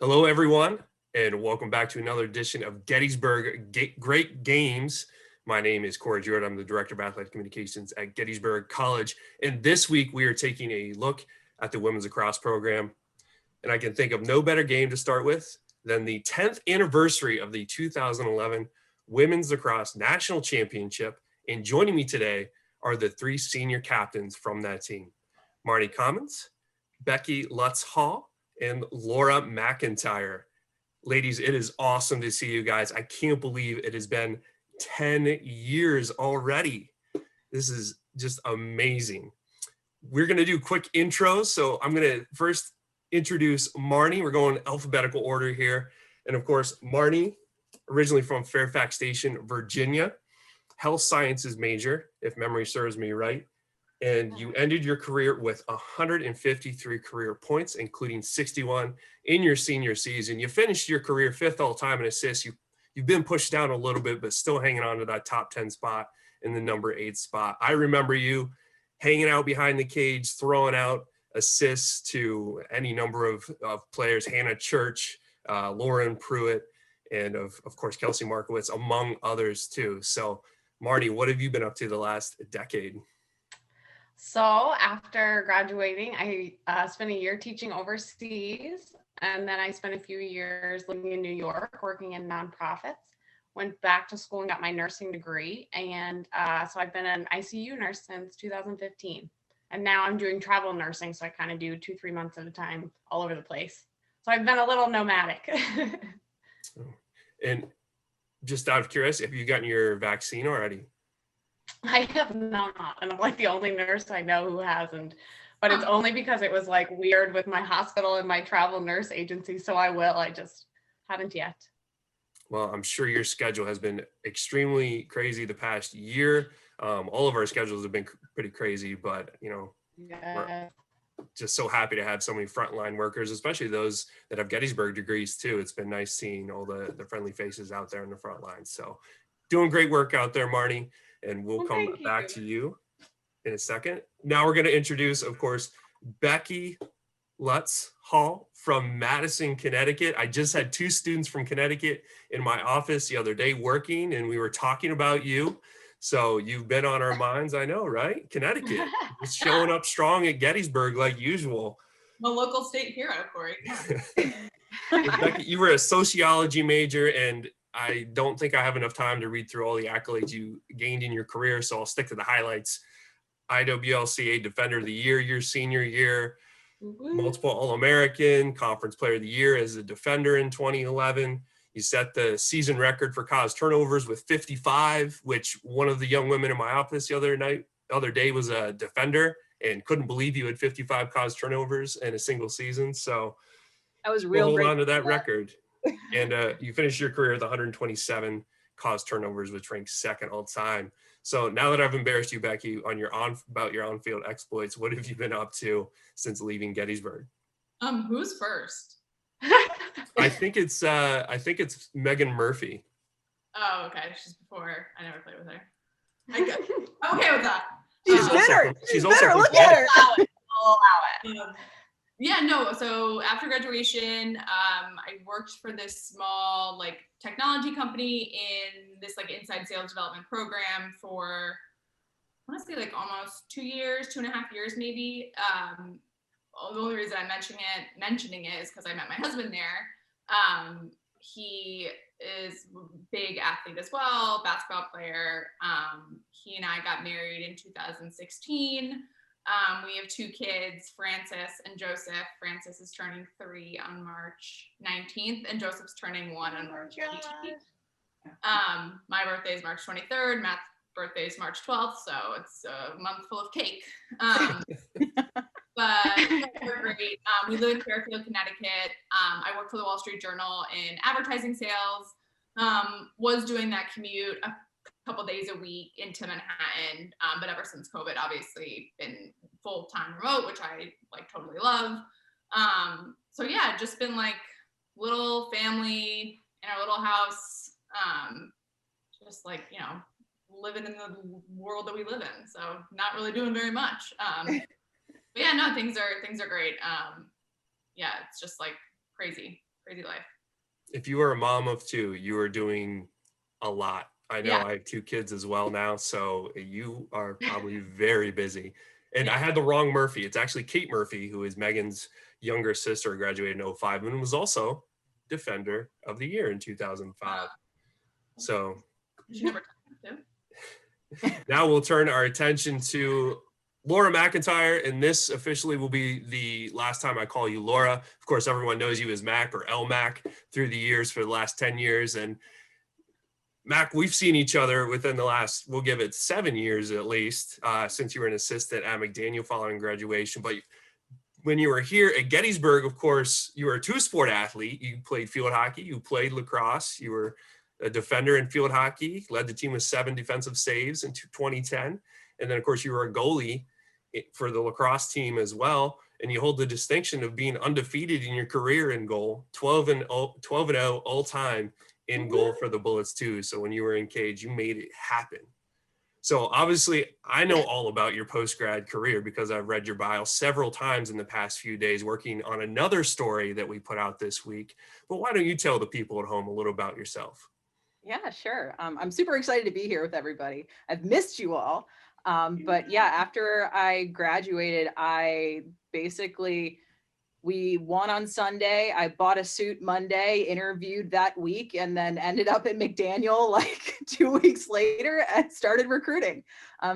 Hello, everyone, and welcome back to another edition of Gettysburg Great Games. My name is Corey Jordan. I'm the Director of Athletic Communications at Gettysburg College. And this week, we are taking a look at the women's lacrosse program. And I can think of no better game to start with than the 10th anniversary of the 2011 Women's Lacrosse National Championship. And joining me today are the three senior captains from that team: Marnie Commins, Becky Lutz Hall, and Laura McIntyre. Ladies, it is awesome to see you guys. I can't believe it has been 10 years already. This is just amazing. We're going to do quick intros. So I'm going to first introduce Marnie. We're going alphabetical order here. And of course, Marnie, originally from Fairfax Station, Virginia, health sciences major, if memory serves me right. And you ended your career with 153 career points, including 61 in your senior season. You finished your career fifth all time in assists. You've been pushed down a little bit, but still hanging on to that top 10 spot in the number 8 spot. I remember you hanging out behind the cage, throwing out assists to any number of players: Hannah Church, Lauren Pruitt, and of course, Kelsey Markowitz, among others too. So Marty, what have you been up to the last decade? So after graduating, I spent a year teaching overseas, and then I spent a few years living in New York, working in nonprofits. Went back to school and got my nursing degree, and so I've been an ICU nurse since 2015. And now I'm doing travel nursing, so I kind of do 2-3 months at a time all over the place. So I've been a little nomadic. And just out of curiosity, have you gotten your vaccine already? I have not, and I'm like the only nurse I know who hasn't, but it's only because it was like weird with my hospital and my travel nurse agency. So I just haven't yet. Well, I'm sure your schedule has been extremely crazy the past year. All of our schedules have been pretty crazy, but we're just so happy to have so many frontline workers, especially those that have Gettysburg degrees too. It's been nice seeing all the friendly faces out there in the front line. So doing great work out there, Marnie. And we'll come back to you in a second. Now we're going to introduce, of course, Becky Lutz Hall from Madison, Connecticut. I just had 2 students from Connecticut in my office the other day working, and we were talking about you. So you've been on our minds, I know, right? Connecticut, just showing up strong at Gettysburg like usual. The local state hero, Corey. Becky, you were a sociology major, and I don't think I have enough time to read through all the accolades you gained in your career, so I'll stick to the highlights. IWLCA Defender of the Year your senior year, multiple All-American, Conference Player of the Year as a defender in 2011. You set the season record for college turnovers with 55, which one of the young women in my office the other day was a defender and couldn't believe you had 55 college turnovers in a single season. So that was real. We'll hold on to that record. And you finished your career with 127 caused turnovers, which ranks second all time. So now that I've embarrassed you, Becky, about your on-field exploits, what have you been up to since leaving Gettysburg? Who's first? I think it's Megan Murphy. Oh, okay. She's before. I never played with her. I'm okay with that. She's bitter. She's bitter. also Look at her. I'll allow it. Yeah, no. So after graduation, I worked for this small technology company in this inside sales development program for, I want to say almost 2 years, 2.5 years maybe. The only reason I'm mentioning it is because I met my husband there. He is a big athlete as well, basketball player. He and I got married in 2016. We have 2 kids, Francis and Joseph. Francis is turning 3 on March 19th, and Joseph's turning 1 on March 18th. My birthday is March 23rd. Matt's birthday is March 12th, so it's a month full of cake. But we're great. We live in Fairfield, Connecticut. I work for the Wall Street Journal in advertising sales. Was doing that commute a couple days a week into Manhattan, but ever since COVID, obviously been full-time remote, which I totally love. So yeah, just been little family in our little house, just living in the world that we live in. So not really doing very much. But yeah, no, things are great. Yeah, it's just crazy crazy life. If you are a mom of two, you are doing a lot. I know Yeah. I have two kids as well now, so you are probably very busy. And I Yeah. had the wrong Murphy. It's actually Kate Murphy, who is Megan's younger sister, graduated in 05 and was also Defender of the Year in 2005. So She never talked to. now we'll turn our attention to Laura McIntyre, and this officially will be the last time I call you Laura. Of course, everyone knows you as Mac or L Mac through the years for the last 10 years. And Mac, we've seen each other within the last, we'll give it 7 years at least, since you were an assistant at McDaniel following graduation. But when you were here at Gettysburg, of course, you were a two-sport athlete. You played field hockey, you played lacrosse, you were a defender in field hockey, led the team with 7 defensive saves in 2010. And then, of course, you were a goalie for the lacrosse team as well. And you hold the distinction of being undefeated in your career in goal, 12-0 all time in goal for the Bullets too. So when you were in cage, you made it happen. So obviously I know all about your post-grad career because I've read your bio several times in the past few days working on another story that we put out this week. But why don't you tell the people at home a little about yourself? Yeah, sure. I'm super excited to be here with everybody. I've missed you all. But yeah, after I graduated, we won on Sunday. I bought a suit Monday, interviewed that week, and then ended up at McDaniel like 2 weeks later and started recruiting.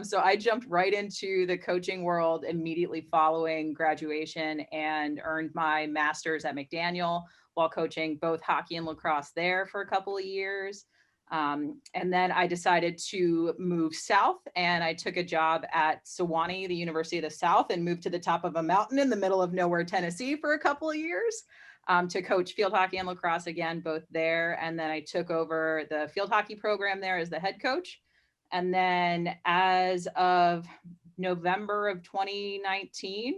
So I jumped right into the coaching world immediately following graduation and earned my master's at McDaniel while coaching both hockey and lacrosse there for a couple of years. And then I decided to move south, and I took a job at Sewanee, the University of the South, and moved to the top of a mountain in the middle of nowhere, Tennessee for a couple of years to coach field hockey and lacrosse again, both there. And then I took over the field hockey program there as the head coach. And then as of November of 2019,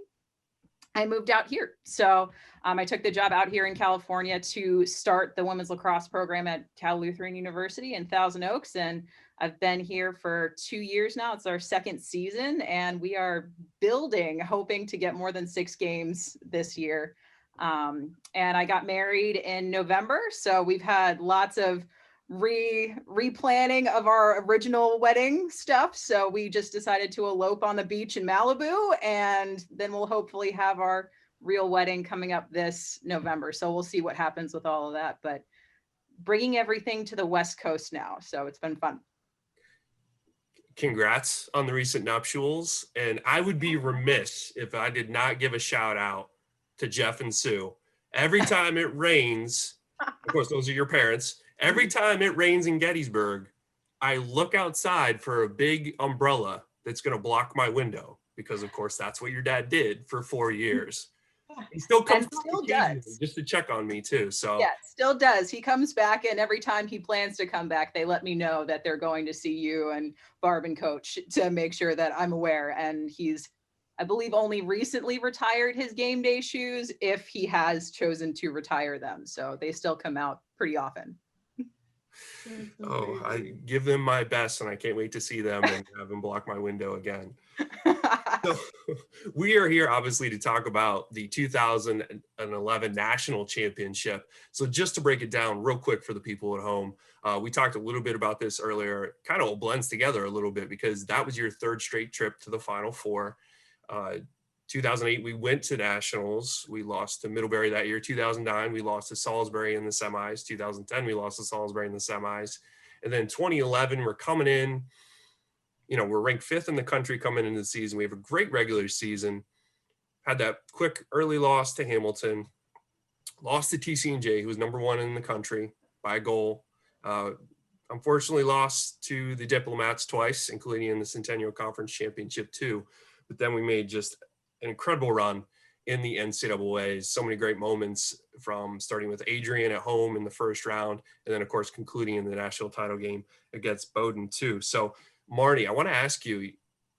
I moved out here. So I took the job out here in California to start the women's lacrosse program at Cal Lutheran University in Thousand Oaks. And I've been here for 2 years now. It's our second season, and we are building, hoping to get more than 6 games this year. And I got married in November. So we've had lots of replanning of our original wedding stuff. So we just decided to elope on the beach in Malibu, and then we'll hopefully have our real wedding coming up this November. So we'll see what happens with all of that, but bringing everything to the West Coast now. So it's been fun. Congrats on the recent nuptials. And I would be remiss if I did not give a shout out to Jeff and Sue. Every time it rains, of course, those are your parents. Every time it rains in Gettysburg, I look outside for a big umbrella that's going to block my window because, of course, that's what your dad did for 4 years. He still comes does just to check on me too. So yeah, still does. He comes back, and every time he plans to come back, they let me know that they're going to see you and Barb and Coach to make sure that I'm aware. And he's, I believe, only recently retired his game day shoes if he has chosen to retire them. So they still come out pretty often. Oh, I give them my best, and I can't wait to see them and have them block my window again. So we are here obviously to talk about the 2011 National Championship. So just to break it down real quick for the people at home, we talked a little bit about this earlier. It kind of blends together a little bit because that was your 3rd straight trip to the Final Four. 2008, we went to nationals. We lost to Middlebury that year. 2009, we lost to Salisbury in the semis. 2010, we lost to Salisbury in the semis. And then 2011, we're coming in, we're ranked 5th in the country coming into the season. We have a great regular season. Had that quick early loss to Hamilton, lost to TC&J, who was number 1 in the country by a goal. Unfortunately lost to the Diplomats twice, including in the Centennial Conference Championship too. But then we made just an incredible run in the NCAA. So many great moments, from starting with Adrian at home in the first round, and then of course concluding in the national title game against Bowdoin too. So Marnie, I want to ask you,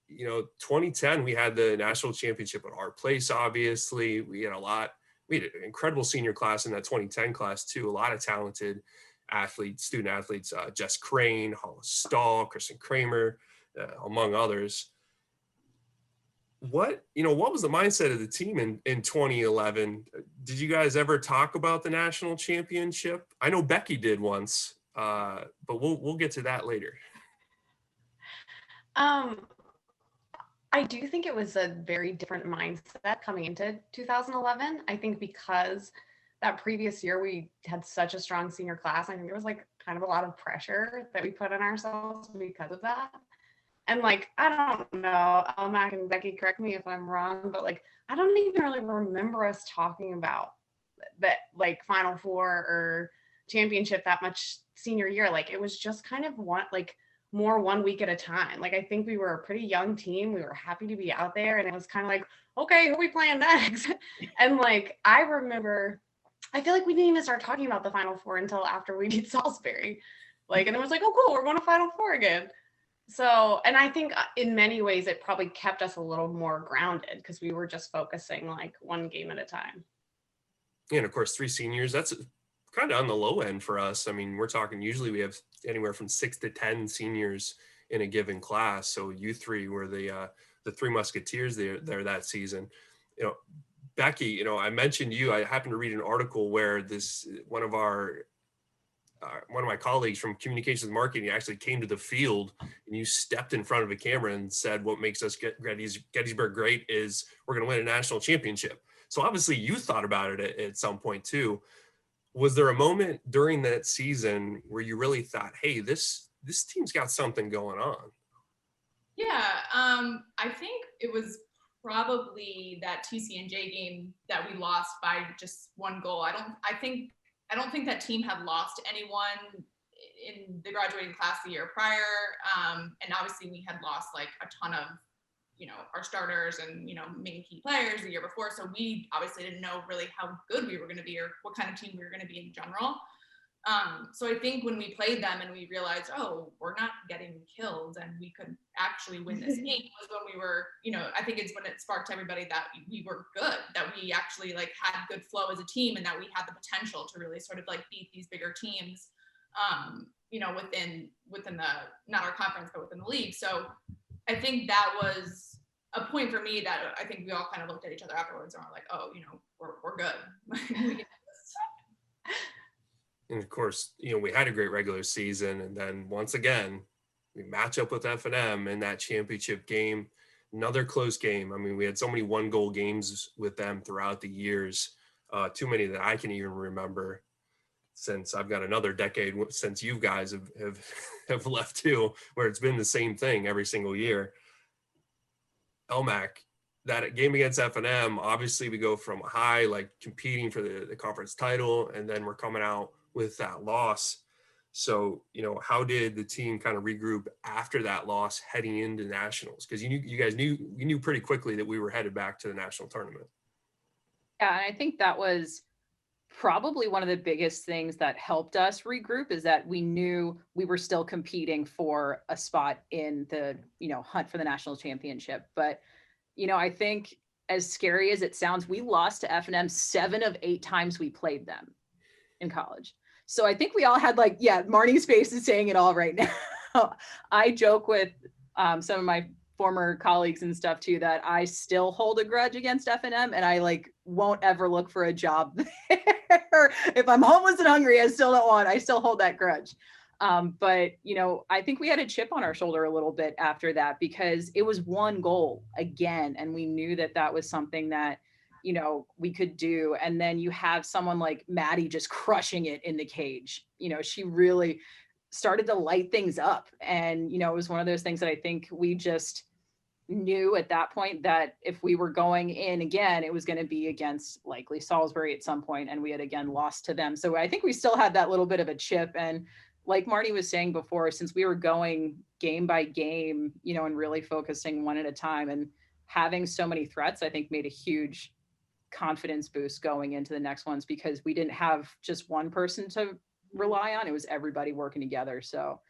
2010, we had the national championship at our place. Obviously, we had an incredible senior class in that 2010 class too. A lot of talented athletes, student athletes, Jess Crane, Hollis Stahl, Kristen Kramer, among others. what was the mindset of the team in 2011? Did you guys ever talk about the national championship? I know Becky did once, but we'll get to that later. I do think it was a very different mindset coming into 2011. I think because that previous year we had such a strong senior class, I think there was like kind of a lot of pressure that we put on ourselves because of that. And like, I don't know, Mac and Becky, correct me if I'm wrong, but like, I don't even really remember us talking about that like Final Four or championship that much senior year. Like it was just kind of more 1 week at a time. Like I think we were a pretty young team. We were happy to be out there, and it was kind of like, okay, who are we playing next? And like I remember, I feel like we didn't even start talking about the Final Four until after we beat Salisbury. Like, and it was like, oh cool, we're going to Final Four again. So, and I think in many ways it probably kept us a little more grounded because we were just focusing like one game at a time. And of course, 3 seniors, that's kind of on the low end for us. I mean, we're talking usually we have anywhere from 6 to 10 seniors in a given class. So you 3 were the 3 Musketeers there that season. Becky, I mentioned you. I happened to read an article where one of my colleagues from communications marketing actually came to the field, and you stepped in front of a camera and said, what makes us Gettysburg great is we're going to win a national championship. So obviously you thought about it at some point too. Was there a moment during that season where you really thought, hey, this team's got something going on? Yeah, I think it was probably that TCNJ game that we lost by just 1 goal. I don't think that team had lost anyone in the graduating class the year prior. And obviously we had lost like a ton of, our starters and, main key players the year before. So we obviously didn't know really how good we were going to be or what kind of team we were going to be in general. So I think when we played them and we realized, oh, we're not getting killed and we could actually win this game was when we were, I think it's when it sparked everybody that we were good, that we actually like had good flow as a team and that we had the potential to really sort of like beat these bigger teams, within the, not our conference, but within the league. So I think that was a point for me that I think we all kind of looked at each other afterwards and were like, oh, we're good. And of course, we had a great regular season, and then once again, we match up with F&M in that championship game, another close game. I mean, we had so many 1-goal games with them throughout the years, too many that I can even remember, since I've got another decade since you guys have left too, where it's been the same thing every single year. LMAC, that game against F&M, obviously we go from high, like competing for the conference title, and then we're coming out with that loss. So, how did the team kind of regroup after that loss heading into nationals? Because you knew pretty quickly that we were headed back to the national tournament. Yeah, and I think that was probably one of the biggest things that helped us regroup, is that we knew we were still competing for a spot in the, hunt for the national championship. But, I think as scary as it sounds, we lost to F&M 7 of 8 times we played them in college. So I think we all had Marnie's face is saying it all right now. I joke with some of my former colleagues and stuff too, that I still hold a grudge against F&M, and I won't ever look for a job there. If I'm homeless and hungry, I still hold that grudge. But I think we had a chip on our shoulder a little bit after that, because it was 1 goal again. And we knew that was something that, we could do. And then you have someone like Maddie just crushing it in the cage. She really started to light things up. And, it was one of those things that I think we just knew at that point that if we were going in again, it was going to be against likely Salisbury at some point, and we had again lost to them. So I think we still had that little bit of a chip. And like Marnie was saying before, since we were going game by game, and really focusing one at a time and having so many threats, I think made a huge confidence boost going into the next ones, because we didn't have just one person to rely on. It was everybody working together. So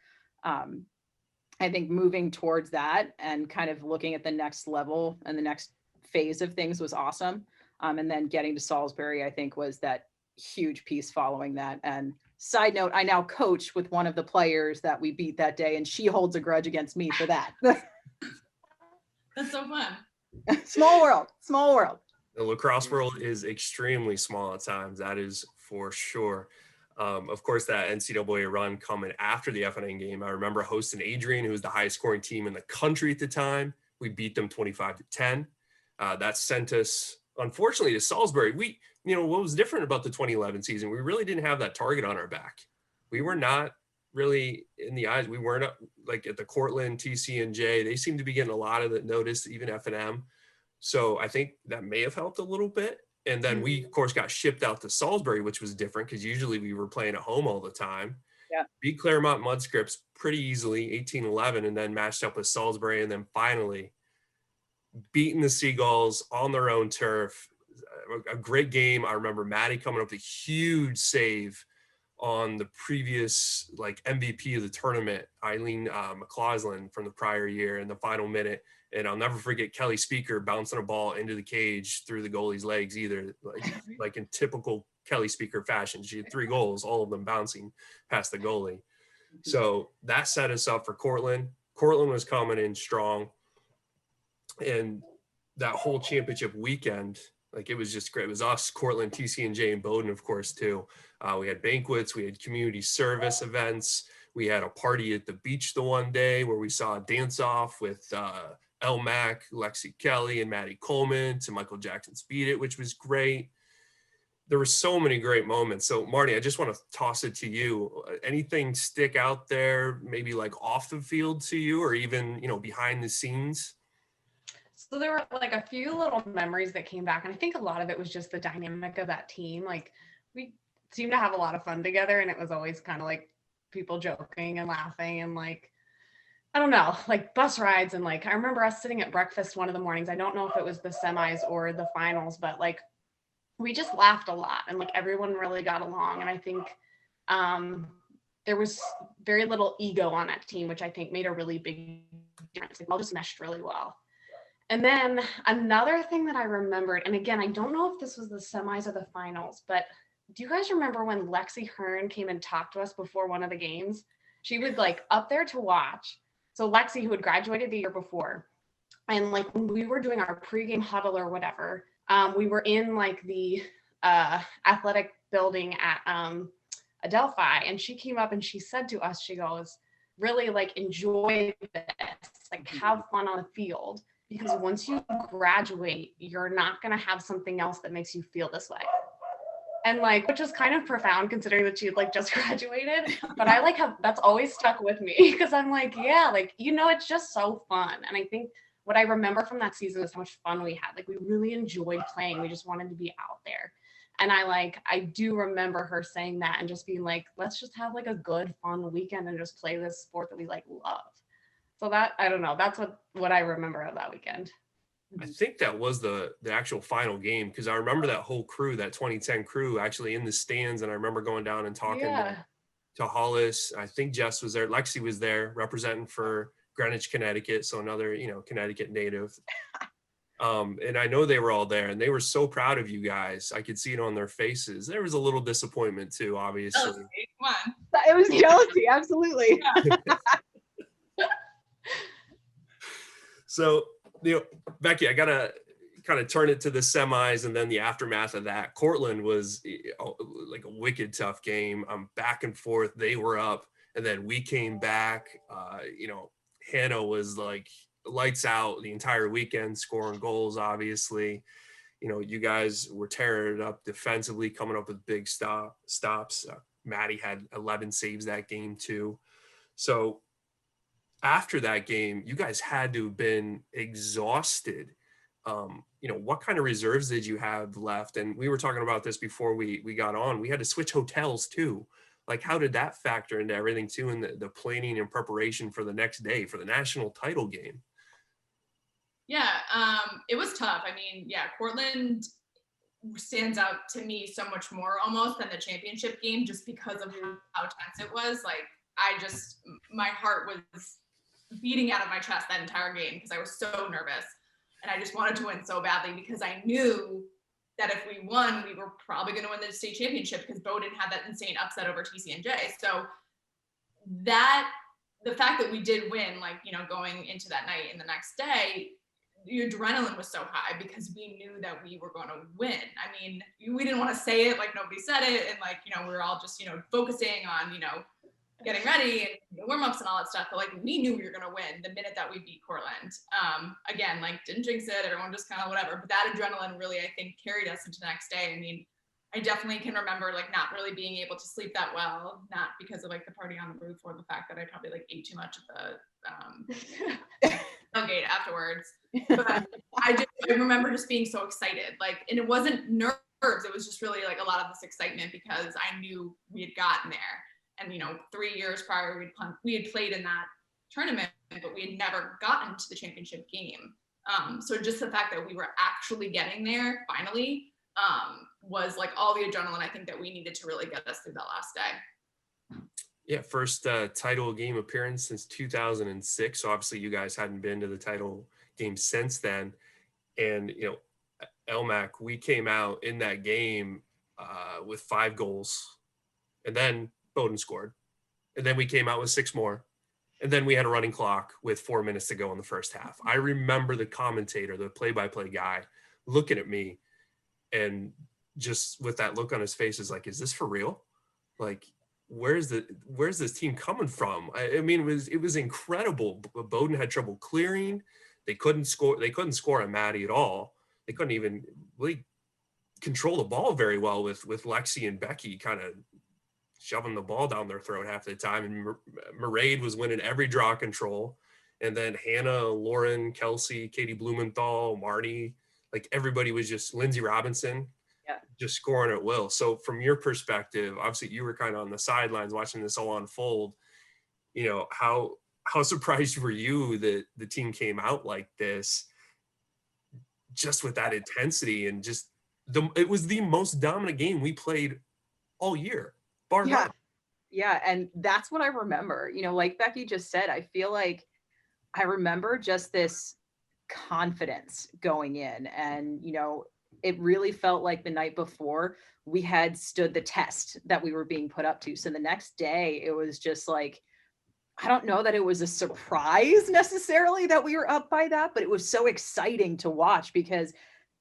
I think moving towards that and kind of looking at the next level and the next phase of things was awesome. And then getting to Salisbury, I think, was that huge piece following that. And side note, I now coach with one of the players that we beat that day, and she holds a grudge against me for that. That's so fun. Small world, small world. The lacrosse world is extremely small at times. That is for sure. Of course, that NCAA run coming after the FNA game. I remember hosting Adrian, who was the highest scoring team in the country at the time. We beat them 25-10. That sent us, unfortunately, to Salisbury. What was different about the 2011 season? We really didn't have that target on our back. We were not really in the eyes. We weren't like at the Cortland, TCNJ. They seemed to be getting a lot of the notice, even F&M. So I think that may have helped a little bit. And then we, of course, got shipped out to Salisbury, which was different because usually we were playing at home all the time. Yeah. Beat Claremont Mudscripts pretty easily, 18-11, and then matched up with Salisbury. And then finally beating the Seagulls on their own turf. A great game. I remember Maddie coming up with a huge save on the previous MVP of the tournament, Eileen McCausland from the prior year in the final minute. And I'll never forget Kelly Speaker bouncing a ball into the cage through the goalie's legs either, like in typical Kelly Speaker fashion. She had 3 goals, all of them bouncing past the goalie. So that set us up for Cortland. Cortland was coming in strong. And that whole championship weekend, it was just great. It was us, Cortland, TCNJ, and Bowdoin, of course, too. We had banquets. We had community service events. We had a party at the beach the one day where we saw a dance-off with El Mac, Lexi Kelly, and Marnie Commins to Michael Jackson's Beat It, which was great. There were so many great moments. So, Marnie, I just want to toss it to you. Anything stick out there, maybe off the field to you, or even, behind the scenes? So there were a few little memories that came back, and I think a lot of it was just the dynamic of that team. We seemed to have a lot of fun together, and it was always kind of people joking and laughing and I don't know, bus rides. And I remember us sitting at breakfast one of the mornings. I don't know if it was the semis or the finals, but we just laughed a lot and everyone really got along. And I think there was very little ego on that team, which I think made a really big difference. All just meshed really well. And then another thing that I remembered, and again, I don't know if this was the semis or the finals, but do you guys remember when Lexi Hearn came and talked to us before one of the games? She was up there to watch. So Lexi, who had graduated the year before, and when we were doing our pregame huddle or whatever, we were in the athletic building at Adelphi, and she came up and she said to us, she goes, really enjoy this, have fun on the field. Because once you graduate, you're not going to have something else that makes you feel this way. And which is kind of profound considering that she had just graduated, but I have, that's always stuck with me because I'm yeah, it's just so fun. And I think what I remember from that season is how much fun we had. We really enjoyed playing. We just wanted to be out there. And I do remember her saying that and just being let's just have a good, fun weekend and just play this sport that we love. So that, I don't know, that's what I remember of that weekend. I think that was the actual final game because I remember that whole crew, that 2010 crew actually in the stands. And I remember going down and talking to Hollis. I think Jess was there. Lexi was there representing for Greenwich, Connecticut. So another, Connecticut native. And I know they were all there and they were so proud of you guys. I could see it on their faces. There was a little disappointment too, obviously. Come on. It was jealousy, absolutely. Yeah. So, Becky, I got to kind of turn it to the semis and then the aftermath of that. Cortland was a wicked tough game. Back and forth. They were up and then we came back. Hannah was lights out the entire weekend, scoring goals, obviously. You guys were tearing it up defensively, coming up with big stops. Maddie had 11 saves that game too. So, after that game, you guys had to have been exhausted. What kind of reserves did you have left? And we were talking about this before we got on. We had to switch hotels too. How did that factor into everything too, and the planning and preparation for the next day for the national title game? Yeah, it was tough. I mean, yeah, Cortland stands out to me so much more almost than the championship game just because of how tense it was. My heart was beating out of my chest that entire game because I was so nervous and I just wanted to win so badly because I knew that if we won, we were probably going to win the state championship because Bowdoin had that insane upset over TCNJ. So the fact that we did win, going into that night and the next day, the adrenaline was so high because we knew that we were going to win. I mean, we didn't want to say it, like nobody said it. And like, we were all just, focusing on, getting ready and the warm-ups and all that stuff. But like, we knew we were going to win the minute that we beat Cortland. Again, like didn't jinx it. Everyone just kind of whatever. But that adrenaline really, I think, carried us into the next day. I mean, I definitely can remember like not really being able to sleep that well, not because of like the party on the roof or the fact that I probably like ate too much at the tailgate afterwards. But I remember just being so excited, like, and it wasn't nerves. It was just really like a lot of this excitement because I knew we had gotten there. And 3 years prior, we had played in that tournament, but we had never gotten to the championship game. So just the fact that we were actually getting there finally was like all the adrenaline I think that we needed to really get us through that last day. Yeah, first title game appearance since 2006. So obviously you guys hadn't been to the title game since then. And, LMAC, we came out in that game with 5 goals. And then Bowdoin scored. And then we came out with 6 more. And then we had a running clock with 4 minutes to go in the first half. I remember the commentator, the play-by-play guy, looking at me and just with that look on his face is like, is this for real? Like, where's this team coming from? I mean, it was incredible. Bowdoin had trouble clearing. They couldn't score on Maddie at all. They couldn't even really control the ball very well with Lexi and Becky kind of shoving the ball down their throat half the time. And Mairead was winning every draw control. And then Hannah, Lauren, Kelsey, Katie Blumenthal, Marnie, like everybody was just Lindsay Robinson, just scoring at will. So from your perspective, obviously you were kind of on the sidelines watching this all unfold. How surprised were you that the team came out like this, just with that intensity and just it was the most dominant game we played all year, bar none. Yeah, and that's what I remember. Like Becky just said, I feel like I remember just this confidence going in, and it really felt like the night before we had stood the test that we were being put up to. So the next day it was just like, I don't know that it was a surprise necessarily that we were up by that, but it was so exciting to watch because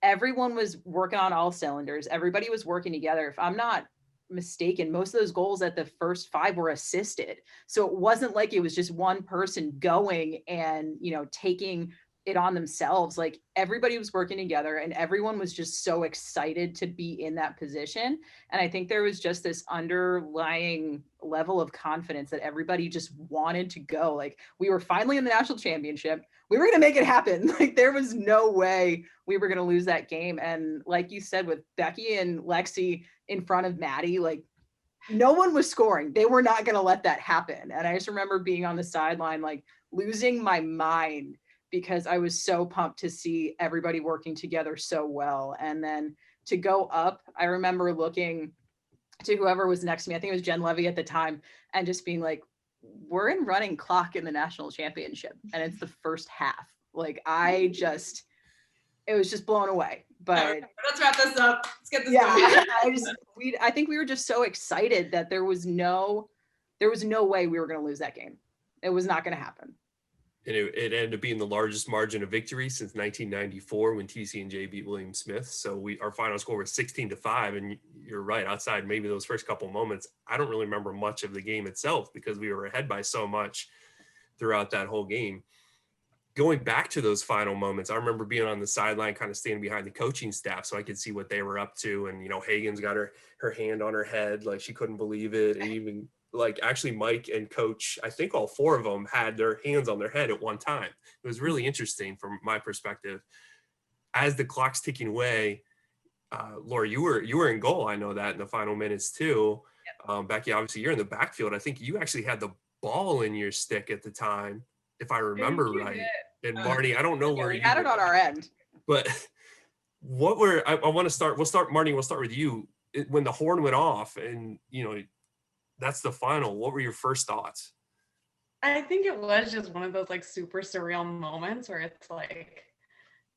everyone was working on all cylinders. Everybody was working together. If I'm not mistaken, most of those goals at the first 5 were assisted. So it wasn't like it was just one person going and, taking it on themselves. Like everybody was working together and everyone was just so excited to be in that position. And I think there was just this underlying level of confidence that everybody just wanted to go. Like we were finally in the national championship. We were going to make it happen. Like there was no way we were going to lose that game. And like you said, with Becky and Lexi in front of Maddie, like no one was scoring. They were not going to let that happen. And I just remember being on the sideline, like losing my mind because I was so pumped to see everybody working together so well. And then to go up, I remember looking to whoever was next to me, I think it was Jen Levy at the time, and just being like, we're in running clock in the national championship and it's the first half. Like it was just blown away. But let's wrap this up. Let's get this going. I think we were just so excited that there was no way we were going to lose that game. It was not going to happen. And it ended up being the largest margin of victory since 1994 when TC&J beat William Smith. So our final score was 16-5. And you're right, outside maybe those first couple moments, I don't really remember much of the game itself because we were ahead by so much throughout that whole game. Going back to those final moments, I remember being on the sideline, kind of standing behind the coaching staff so I could see what they were up to. And, Hagen's got her hand on her head, like she couldn't believe it. And even like actually Mike and Coach, I think all 4 of them had their hands on their head at one time. It was really interesting from my perspective. As the clock's ticking away, Laura, you were in goal. I know that in the final minutes too. Yep. Becky, obviously you're in the backfield. I think you actually had the ball in your stick at the time, if I remember right. And Marnie, I don't know where we had it on our end. But I want to start. Marnie, we'll start with you. When the horn went off and, that's the final. What were your first thoughts? I think it was just one of those like super surreal moments where it's like,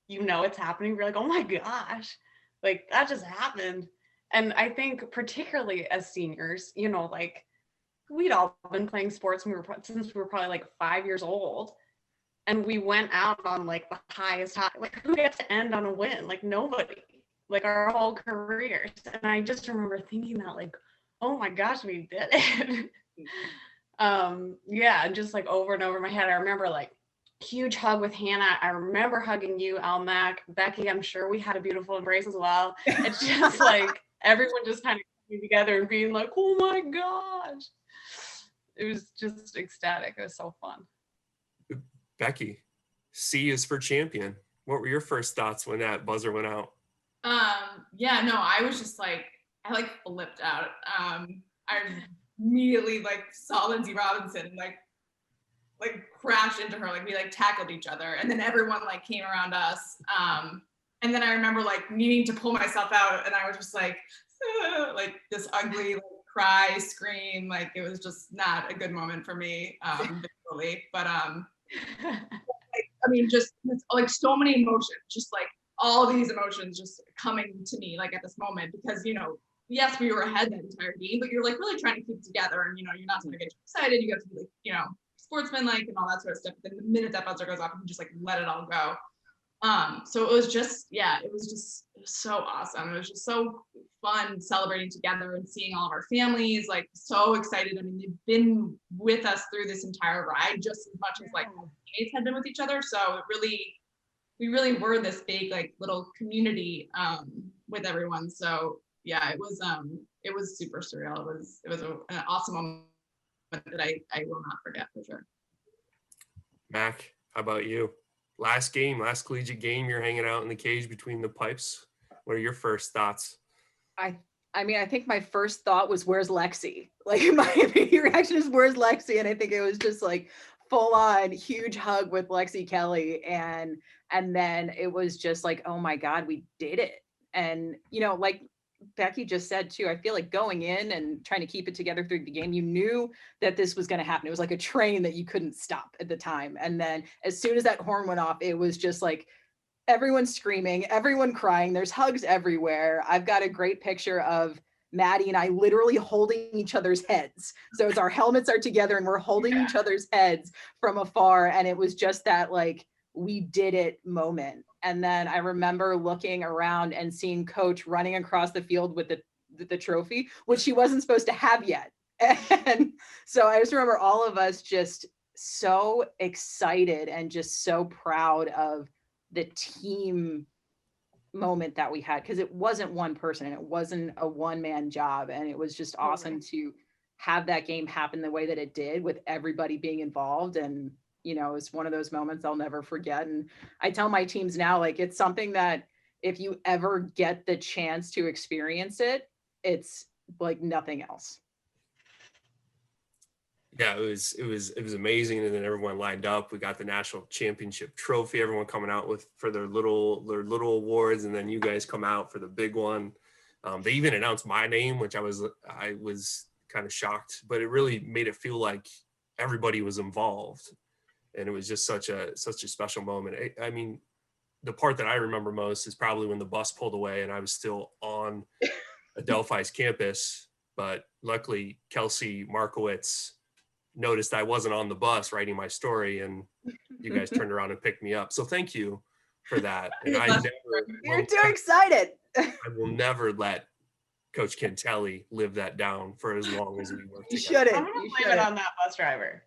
it's happening. We're like, oh my gosh, like that just happened. And I think particularly as seniors, like we'd all been playing sports since we were probably like 5 years old. and we went out on like the highest high. Like who gets to end on a win? Like nobody. Like our whole careers. And I just remember thinking that like, oh my gosh, we did it. Yeah, just like over and over in my head. I remember like huge hug with Hannah. I remember hugging you, Almac. Becky, I'm sure we had a beautiful embrace as well. It's just like everyone just kind of coming together and being like, oh my gosh. It was just ecstatic. It was so fun. Becky, C is for champion. What were your first thoughts when that buzzer went out? Yeah, no, I was just like, I like flipped out. I immediately like saw Lindsay Robinson like crash into her, like we like tackled each other, and then everyone like came around us. And then I remember like needing to pull myself out, and I was just like this ugly like, cry, scream, like it was just not a good moment for me visually. But I mean, just like so many emotions, just like all these emotions just coming to me like at this moment, because you know, yes, we were ahead that entire game, but you're like really trying to keep it together, and you know, you're not going to get too excited. You got to be like, you know, sportsmanlike and all that sort of stuff. But then the minute that buzzer goes off, you just like let it all go. So it was just, yeah, it was so awesome. It was just so fun celebrating together and seeing all of our families, like so excited. I mean, they've been with us through this entire ride just as much as like teammates had been with each other. So we really were this big like little community with everyone. So yeah, it was super surreal. It was an awesome moment that I will not forget for sure. Mac, how about you? Last collegiate game, you're hanging out in the cage between the pipes. What are your first thoughts? I mean, I think my first thought was, where's Lexi? Like my immediate reaction is, where's Lexi? And I think it was just like full on huge hug with Lexi Kelly. And then it was just like, oh my God, we did it. And, you know, like Becky just said too, I feel like going in and trying to keep it together through the game, you knew that this was going to happen. It was like a train that you couldn't stop at the time. And then as soon as that horn went off, it was just like everyone screaming, everyone crying. There's hugs everywhere. I've got a great picture of Maddie and I literally holding each other's heads. So it's our helmets are together and we're holding each other's heads from afar. And it was just that like, we did it moment. And then I remember looking around and seeing Coach running across the field with the trophy, which she wasn't supposed to have yet. And so I just remember all of us just so excited and just so proud of the team moment that we had, because it wasn't one person and it wasn't a one-man job. And it was just awesome to have that game happen the way that it did, with everybody being involved. And you know, it's one of those moments I'll never forget. And I tell my teams now, like, it's something that if you ever get the chance to experience it, it's like nothing else. Yeah, it was amazing. And then everyone lined up. We got the national championship trophy, everyone coming out for their little awards. And then you guys come out for the big one. They even announced my name, which I was kind of shocked, but it really made it feel like everybody was involved. And it was just such a special moment. I mean, the part that I remember most is probably when the bus pulled away and I was still on Adelphi's campus. But luckily, Kelsey Markowitz noticed I wasn't on the bus writing my story, and you guys turned around and picked me up. So thank you for that. And You're too excited. I will never let Coach Kentelly live that down for as long as we work together. You shouldn't. I'm going to blame it on that bus driver.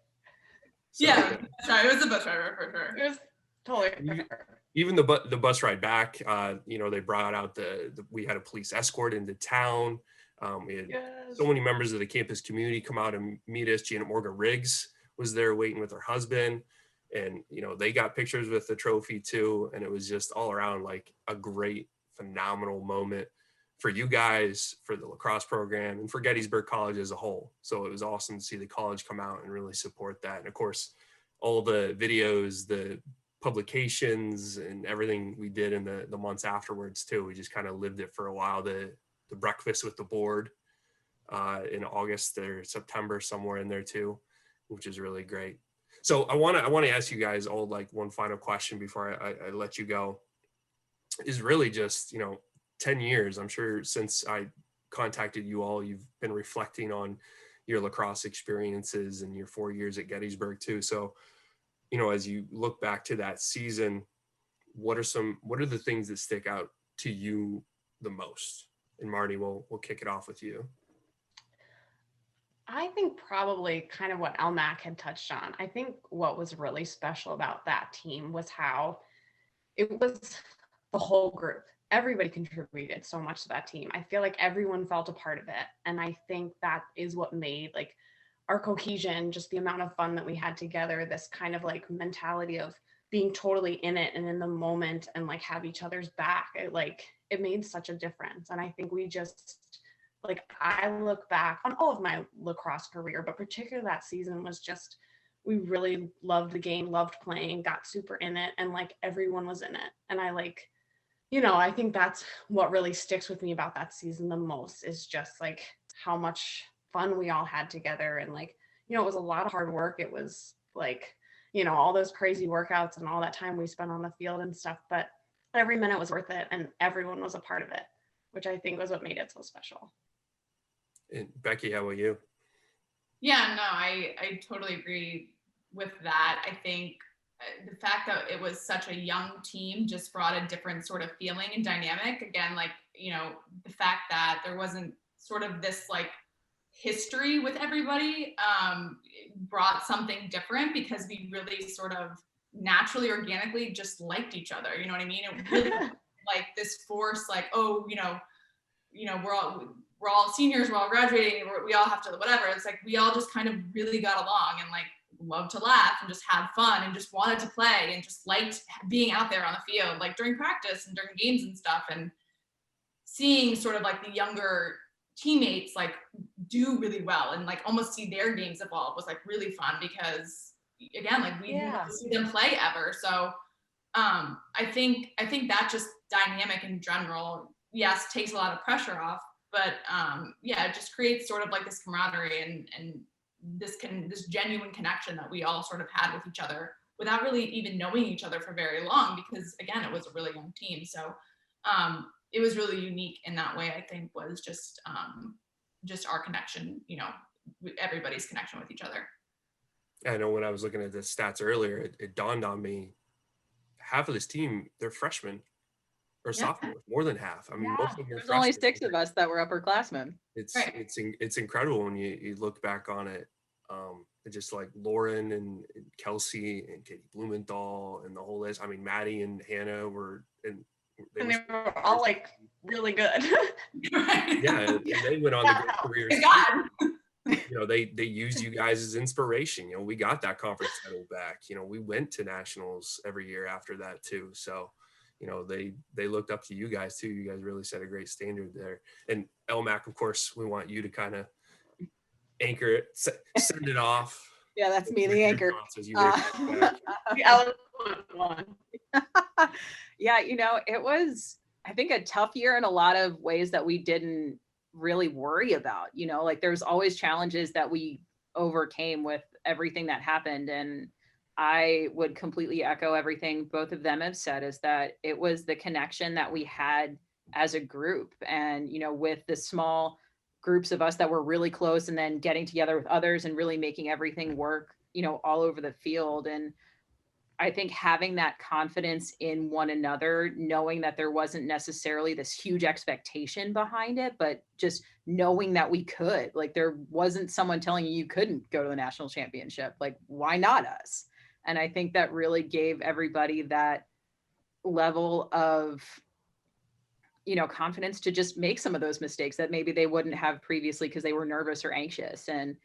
So, yeah, sorry, it was a bus driver for sure. It was totally even the bus ride back, you know, they brought out we had a police escort into town. We had so many members of the campus community come out and meet us. Janet Morgan Riggs was there waiting with her husband, and you know, they got pictures with the trophy too. And it was just all around like a great, phenomenal moment for you guys, for the lacrosse program, and for Gettysburg College as a whole. So it was awesome to see the college come out and really support that. And of course, all the videos, the publications, and everything we did in the months afterwards too. We just kind of lived it for a while. The breakfast with the board in August or September, somewhere in there too, which is really great. So I want to ask you guys all like one final question before I let you go. Is really just, you know, 10 years, I'm sure since I contacted you all, you've been reflecting on your lacrosse experiences and your 4 years at Gettysburg too. So, you know, as you look back to that season, what are the things that stick out to you the most? And Marnie, we'll kick it off with you. I think probably kind of what Elmac had touched on. I think what was really special about that team was how it was the whole group. Everybody contributed so much to that team. I feel like everyone felt a part of it. And I think that is what made like our cohesion, just the amount of fun that we had together, this kind of like mentality of being totally in it and in the moment and like have each other's back. It made such a difference. And I think we just, like, I look back on all of my lacrosse career, but particularly that season was just, we really loved the game, loved playing, got super in it, and like everyone was in it. And I like, you know, I think that's what really sticks with me about that season the most, is just like how much fun we all had together. And like, you know, it was a lot of hard work. It was like, you know, all those crazy workouts and all that time we spent on the field and stuff, but every minute was worth it and everyone was a part of it, which I think was what made it so special. And Becky, how about you? Yeah, no, I totally agree with that. I think the fact that it was such a young team just brought a different sort of feeling and dynamic. Again, like, you know, the fact that there wasn't sort of this like history with everybody brought something different, because we really sort of naturally, organically just liked each other. You know what I mean? It really like this force, like, oh, you know, we're all seniors, we're all graduating, we all have to whatever. It's like we all just kind of really got along and like loved to laugh and just had fun and just wanted to play and just liked being out there on the field, like during practice and during games and stuff. And seeing sort of like the younger teammates like do really well and like almost see their games evolve was like really fun, because again, like we didn't see them play ever. So I think that just dynamic in general, yes, takes a lot of pressure off, but yeah, it just creates sort of like this camaraderie and this genuine connection that we all sort of had with each other without really even knowing each other for very long, because again, it was a really young team. So it was really unique in that way. I think was just our connection, you know, everybody's connection with each other. I know when I was looking at the stats earlier, it dawned on me, half of this team, they're freshmen or sophomores, more than half. I mean, most of them are There's freshmen. only 6 of us that were upperclassmen. It's incredible when you look back on it. Just like Lauren and Kelsey and Katie Blumenthal and the whole list. I mean, Maddie and Hannah were, and they were all like really good. Yeah, and they went on to great careers. You know, they used you guys as inspiration. You know, we got that conference title back. You know, we went to nationals every year after that too. So, you know, they looked up to you guys too. You guys really set a great standard there. And Elmac, of course, we want you to kind of anchor it, send it off. Yeah, that's me, the anchor. The eloquent one. Yeah, you know, it was, I think, a tough year in a lot of ways that we didn't really worry about. You know, like there's always challenges that we overcame with everything that happened. And I would completely echo everything both of them have said, is that it was the connection that we had as a group. And, you know, with the small groups of us that were really close, and then getting together with others and really making everything work, you know, all over the field. And I think having that confidence in one another, knowing that there wasn't necessarily this huge expectation behind it, but just knowing that we could, like there wasn't someone telling you couldn't go to the national championship. Like, why not us? And I think that really gave everybody that level of, you know, confidence to just make some of those mistakes that maybe they wouldn't have previously because they were nervous or anxious. And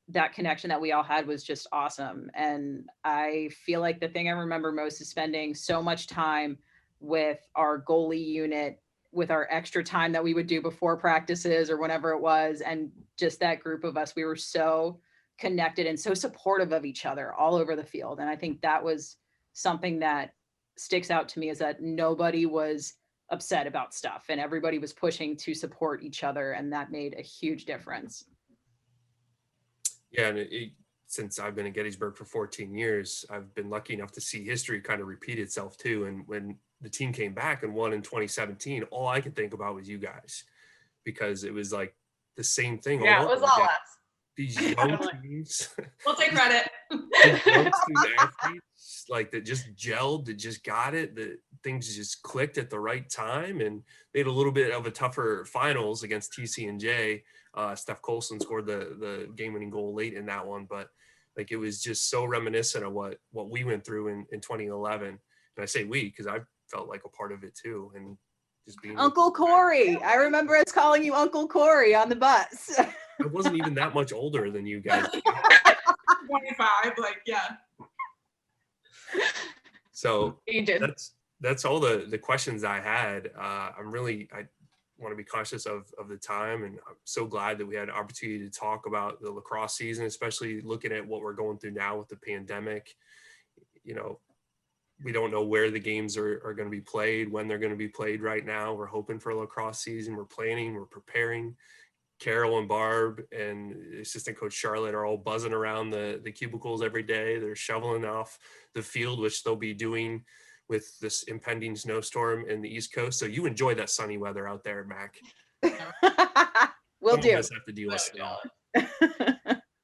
that connection that we all had was just awesome. And I feel like the thing I remember most is spending so much time with our goalie unit, with our extra time that we would do before practices or whenever it was. And just that group of us, we were so connected and so supportive of each other all over the field. And I think that was something that sticks out to me, is that nobody was upset about stuff and everybody was pushing to support each other. And that made a huge difference. Yeah, and since I've been in Gettysburg for 14 years, I've been lucky enough to see history kind of repeat itself too. And when the team came back and won in 2017, all I could think about was you guys, because it was like the same thing. Yeah, it was all us. these young Definitely. teams, We'll take credit. these young student athletes, like that just gelled, that just got it, that things just clicked at the right time, and they had a little bit of a tougher finals against TC&J. Steph Colson scored the game-winning goal late in that one, but like it was just so reminiscent of what we went through in 2011. And I say we because I felt like a part of it too, and just being Uncle Corey. I remember us calling you Uncle Corey on the bus. I wasn't even that much older than you guys. 25, like, yeah. So Ages. that's all the questions I had. I want to be cautious of the time, and I'm so glad that we had an opportunity to talk about the lacrosse season, especially looking at what we're going through now with the pandemic. You know, we don't know where the games are going to be played, when they're going to be played right now. We're hoping for a lacrosse season. We're planning, we're preparing. Carol and Barb and assistant coach Charlotte are all buzzing around the cubicles every day. They're shoveling off the field, which they'll be doing with this impending snowstorm in the East Coast. So you enjoy that sunny weather out there, Mac. Will Some do. of us have to deal with snow.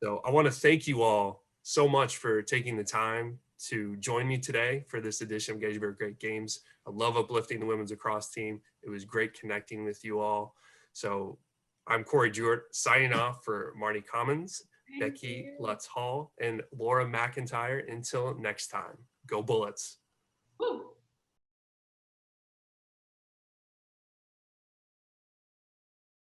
So I want to thank you all so much for taking the time to join me today for this edition of Gettysburg Great Games. I love uplifting the women's lacrosse team. It was great connecting with you all. So I'm Corey Jewett signing off for Marnie Commins, Becky Lutz Hall, and Laura McIntyre. Until next time, go Bullets. Woo.